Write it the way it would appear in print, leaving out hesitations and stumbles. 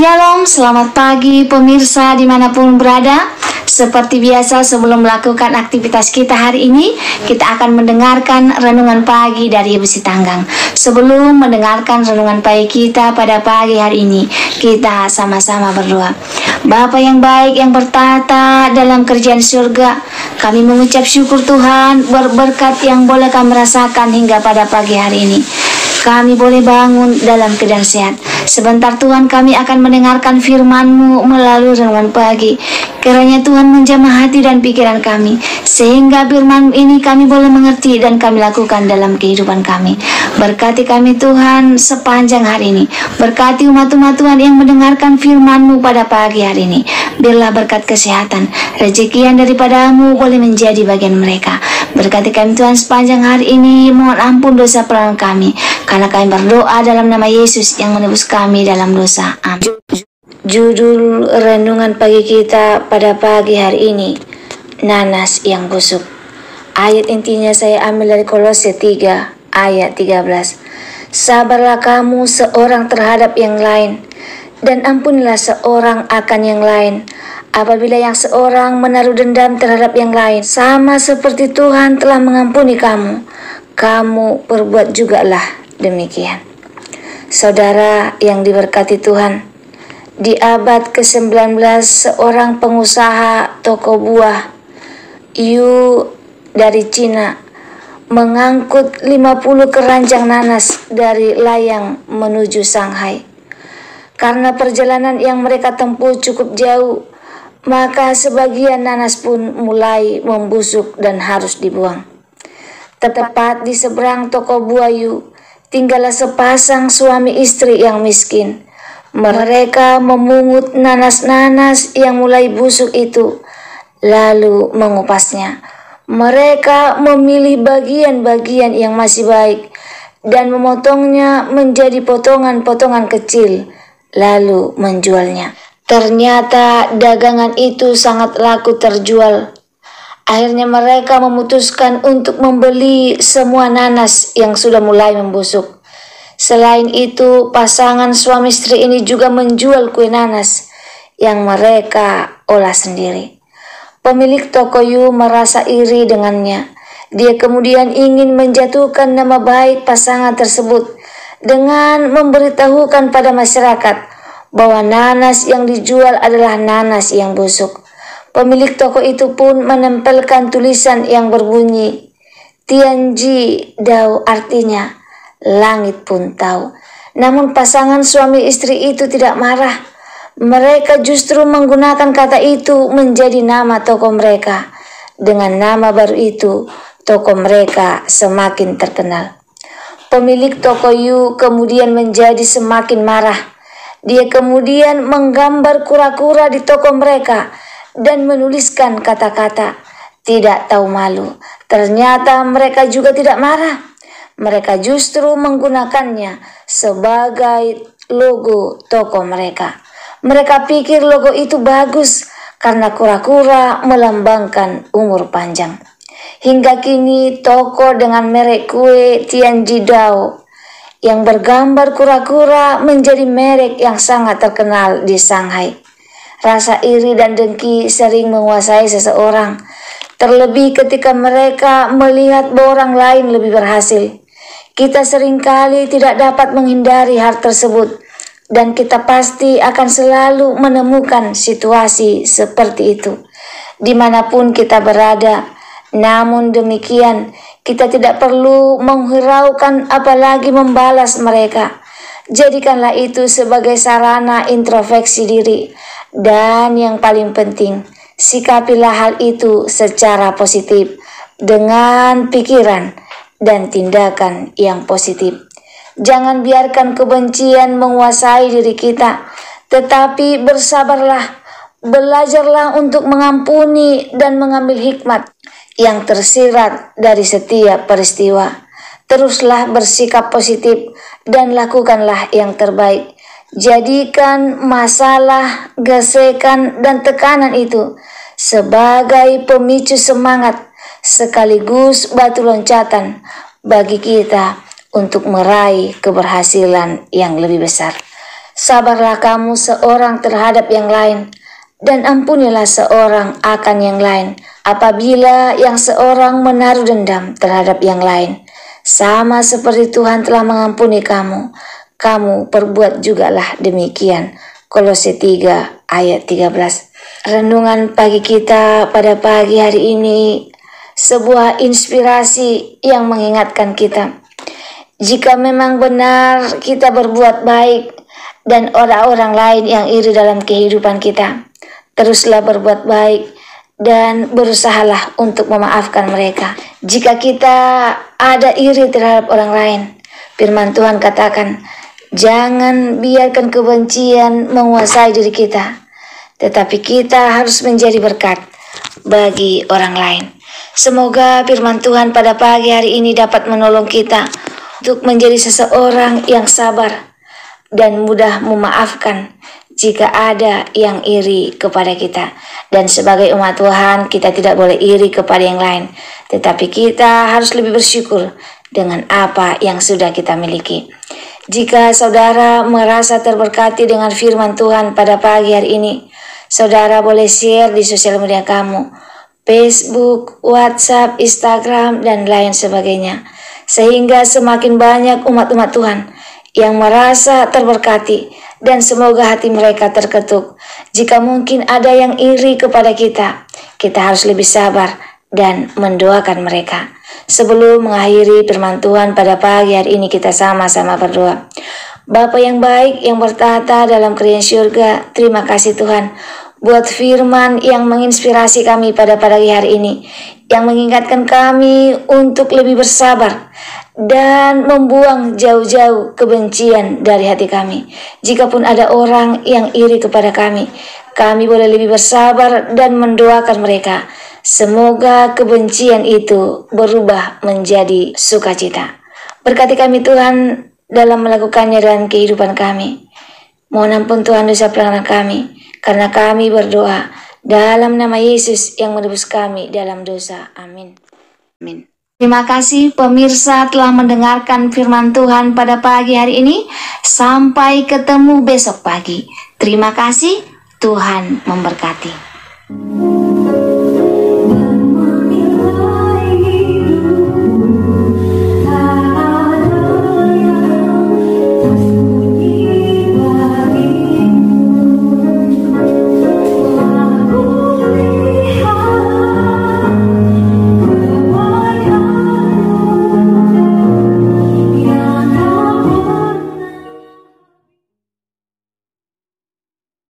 Shalom, selamat pagi pemirsa dimanapun berada. Seperti biasa sebelum melakukan aktivitas kita hari ini, kita akan mendengarkan renungan pagi dari Ibu Sitanggang. Sebelum mendengarkan renungan pagi kita pada pagi hari ini, kita sama-sama berdoa. Bapa yang baik yang bertata dalam kerajaan surga, kami mengucap syukur Tuhan berkat yang boleh kami rasakan hingga pada pagi hari ini. Kami boleh bangun dalam keadaan sehat. Sebentar Tuhan, kami akan mendengarkan firman-Mu melalui renungan pagi. Kiranya Tuhan menjamah hati dan pikiran kami, sehingga firman ini kami boleh mengerti dan kami lakukan dalam kehidupan kami. Berkati kami Tuhan sepanjang hari ini. Berkati umat-umat Tuhan yang mendengarkan firman-Mu pada pagi hari ini. Biarlah berkat kesehatan, rezeki yang daripada-Mu boleh menjadi bagian mereka. Berkati kami Tuhan sepanjang hari ini. Mohon ampun dosa pelanggaran kami, karena kami berdoa dalam nama Yesus yang menebus kami dalam dosa. Amin. Judul renungan pagi kita pada pagi hari ini, nanas yang busuk. Ayat intinya saya ambil dari Kolose 3 ayat 13. Sabarlah kamu seorang terhadap yang lain, dan ampunilah seorang akan yang lain. Apabila yang seorang menaruh dendam terhadap yang lain, sama seperti Tuhan telah mengampuni kamu, kamu perbuat jugalah demikian. Saudara yang diberkati Tuhan, di abad ke-19 seorang pengusaha toko buah Yu dari Cina mengangkut 50 keranjang nanas dari Layang menuju Shanghai. Karena perjalanan yang mereka tempuh cukup jauh, maka sebagian nanas pun mulai membusuk dan harus dibuang. Tepat di seberang toko buah Yu, tinggallah sepasang suami istri yang miskin. Mereka memungut nanas-nanas yang mulai busuk itu, lalu mengupasnya. Mereka memilih bagian-bagian yang masih baik dan memotongnya menjadi potongan-potongan kecil, lalu menjualnya. Ternyata dagangan itu sangat laku terjual. Akhirnya mereka memutuskan untuk membeli semua nanas yang sudah mulai membusuk. Selain itu, pasangan suami istri ini juga menjual kue nanas yang mereka olah sendiri. Pemilik toko Yu merasa iri dengannya. Dia kemudian ingin menjatuhkan nama baik pasangan tersebut dengan memberitahukan pada masyarakat bahwa nanas yang dijual adalah nanas yang busuk. Pemilik toko itu pun menempelkan tulisan yang berbunyi, Tianji Dao, artinya langit pun tahu. Namun pasangan suami istri itu tidak marah. Mereka justru menggunakan kata itu menjadi nama toko mereka. Dengan nama baru itu, toko mereka semakin terkenal. Pemilik toko Yu kemudian menjadi semakin marah. Dia kemudian menggambar kura-kura di toko mereka dan menuliskan kata-kata, tidak tahu malu. Ternyata mereka juga tidak marah. Mereka justru menggunakannya sebagai logo toko mereka. Mereka pikir logo itu bagus karena kura-kura melambangkan umur panjang. Hingga kini toko dengan merek kue Tianji Dao yang bergambar kura-kura menjadi merek yang sangat terkenal di Shanghai. Rasa iri dan dengki sering menguasai seseorang, terlebih ketika mereka melihat bahwa orang lain lebih berhasil. Kita seringkali tidak dapat menghindari hal tersebut, dan kita pasti akan selalu menemukan situasi seperti itu dimanapun kita berada. Namun demikian, kita tidak perlu menghiraukan apalagi membalas mereka. Jadikanlah itu sebagai sarana introspeksi diri, dan yang paling penting, sikapilah hal itu secara positif dengan pikiran dan tindakan yang positif. Jangan biarkan kebencian menguasai diri kita, tetapi bersabarlah, belajarlah untuk mengampuni dan mengambil hikmat yang tersirat dari setiap peristiwa. Teruslah bersikap positif dan lakukanlah yang terbaik. Jadikan masalah, gesekan, dan tekanan itu sebagai pemicu semangat sekaligus batu loncatan bagi kita untuk meraih keberhasilan yang lebih besar. Sabarlah kamu seorang terhadap yang lain, dan ampunilah seorang akan yang lain. Apabila yang seorang menaruh dendam terhadap yang lain, sama seperti Tuhan telah mengampuni kamu, kamu perbuat jugalah demikian. Kolose 3 ayat 13. Renungan pagi kita pada pagi hari ini sebuah inspirasi yang mengingatkan kita. Jika memang benar kita berbuat baik dan orang-orang lain yang iri dalam kehidupan kita, teruslah berbuat baik dan berusahalah untuk memaafkan mereka. Jika kita ada iri terhadap orang lain, firman Tuhan katakan, jangan biarkan kebencian menguasai diri kita, tetapi kita harus menjadi berkat bagi orang lain. Semoga firman Tuhan pada pagi hari ini dapat menolong kita untuk menjadi seseorang yang sabar dan mudah memaafkan jika ada yang iri kepada kita. Dan sebagai umat Tuhan, kita tidak boleh iri kepada yang lain, tetapi kita harus lebih bersyukur dengan apa yang sudah kita miliki. Jika saudara merasa terberkati dengan firman Tuhan pada pagi hari ini, saudara boleh share di sosial media kamu, Facebook, WhatsApp, Instagram, dan lain sebagainya, sehingga semakin banyak umat-umat Tuhan yang merasa terberkati, dan semoga hati mereka terketuk. Jika mungkin ada yang iri kepada kita, kita harus lebih sabar dan mendoakan mereka. Sebelum mengakhiri firman Tuhan pada pagi hari ini, kita sama-sama berdoa. Bapa yang baik yang bertata dalam kerajaan surga, terima kasih Tuhan buat firman yang menginspirasi kami pada pagi hari ini, yang mengingatkan kami untuk lebih bersabar dan membuang jauh-jauh kebencian dari hati kami. Jikapun ada orang yang iri kepada kami boleh lebih bersabar dan mendoakan mereka. Semoga kebencian itu berubah menjadi sukacita. Berkati kami Tuhan dalam melakukannya dalam kehidupan kami. Mohon ampun Tuhan dosa pelanggaran kami, karena kami berdoa dalam nama Yesus yang menebus kami dalam dosa. Amin. Amin. Terima kasih pemirsa telah mendengarkan firman Tuhan pada pagi hari ini. Sampai ketemu besok pagi. Terima kasih, Tuhan memberkati.